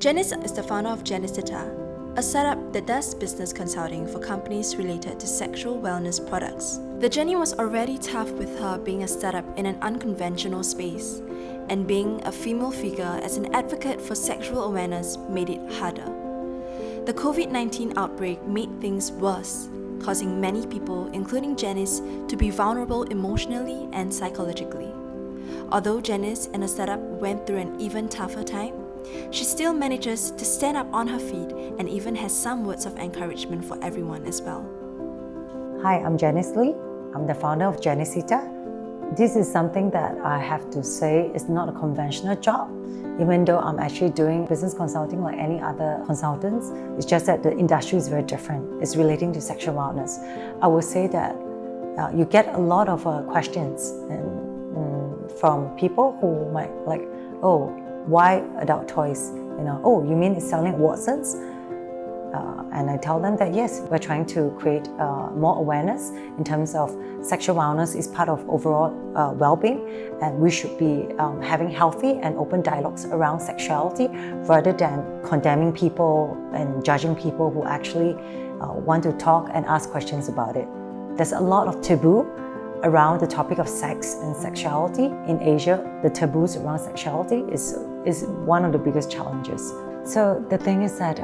Janice is the founder of Janicita, a startup that does business consulting for companies related to sexual wellness products. The journey was already tough with her being a startup in an unconventional space, and being a female figure as an advocate for sexual awareness made it harder. The COVID-19 outbreak made things worse, causing many people, including Janice, to be vulnerable emotionally and psychologically. Although Janice and her startup went through an even tougher time, she still manages to stand up on her feet and even has some words of encouragement for everyone as well. Hi, I'm Janice Lee. I'm the founder of Janicita. This is something that I have to say is not a conventional job, even though I'm actually doing business consulting like any other consultants. It's just that the industry is very different. It's relating to sexual wellness. I would say that you get a lot of questions from people who might like, oh, why adult toys? Oh, you mean it's selling Watsons? And I tell them that yes, we're trying to create more awareness in terms of sexual wellness is part of overall well-being, and we should be having healthy and open dialogues around sexuality rather than condemning people and judging people who actually want to talk and ask questions about it. There's a lot of taboo around the topic of sex and sexuality. In Asia, the taboos around sexuality is one of the biggest challenges. So the thing is that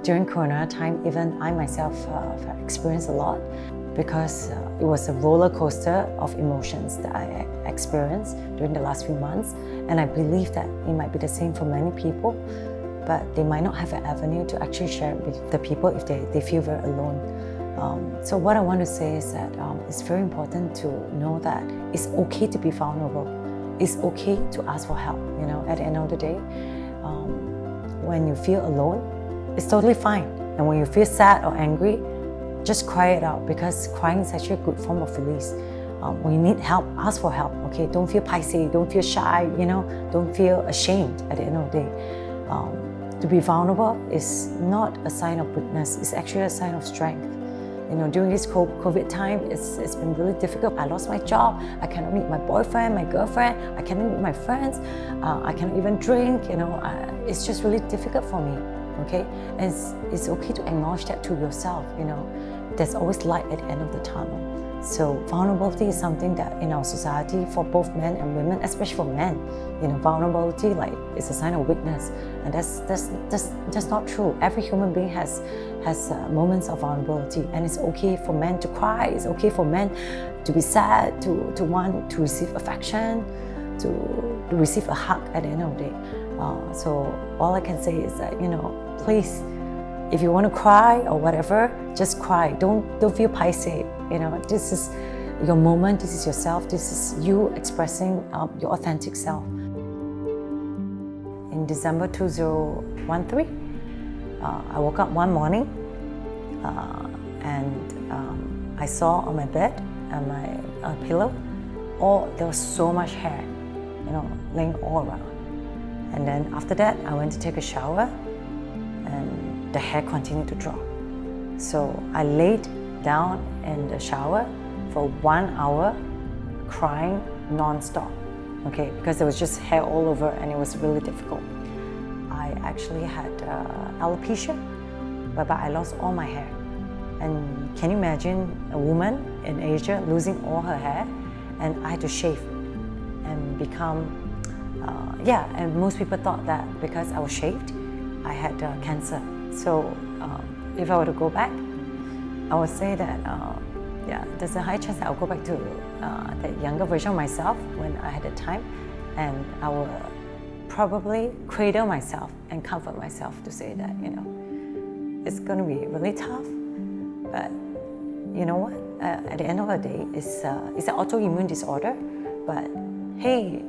during Corona time, even I myself have experienced a lot because it was a roller coaster of emotions that I experienced during the last few months. And I believe that it might be the same for many people, but they might not have an avenue to actually share it with the people if they feel very alone. So what I want to say is that it's very important to know that it's okay to be vulnerable. It's okay to ask for help. At the end of the day, when you feel alone, it's totally fine. And when you feel sad or angry, just cry it out, because crying is actually a good form of release. When you need help, ask for help. Okay, don't feel paiseh, don't feel shy. Don't feel ashamed. At the end of the day, to be vulnerable is not a sign of weakness. It's actually a sign of strength. During this COVID time, it's been really difficult. I lost my job. I cannot meet my boyfriend, my girlfriend. I cannot meet my friends. I cannot even drink. It's just really difficult for me. Okay, and it's okay to acknowledge that to yourself. There's always light at the end of the tunnel. So vulnerability is something that in our society, for both men and women, especially for men, vulnerability is a sign of weakness, and that's not true. Every human being has moments of vulnerability, and it's okay for men to cry. It's okay for men to be sad, to want to receive affection, to receive a hug at the end of the day. So all I can say is that please, if you want to cry or whatever, just cry. Don't feel paiseh. This is your moment. This is yourself. This is you expressing your authentic self. In December 2013, I woke up one morning and I saw on my bed and my pillow, there was so much hair, laying all around. And then after that, I went to take a shower, and the hair continued to drop. So I laid down in the shower for 1 hour, crying non-stop, okay, because there was just hair all over and it was really difficult. I actually had alopecia, whereby I lost all my hair. And can you imagine a woman in Asia losing all her hair? And I had to shave and become, and most people thought that because I was shaved, I had cancer. So if I were to go back, I would say that, there's a high chance that I'll go back to that younger version of myself when I had the time, and I will probably cradle myself and comfort myself to say that, it's going to be really tough, but you know what? At the end of the day, it's an autoimmune disorder, but hey,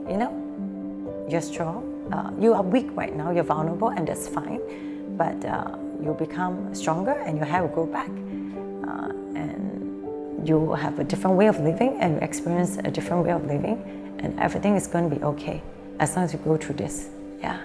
you're strong. You are weak right now, you're vulnerable, and that's fine, but you'll become stronger and your hair will grow back. And you will have a different way of living and experience a different way of living, and everything is going to be okay as long as you go through this. Yeah.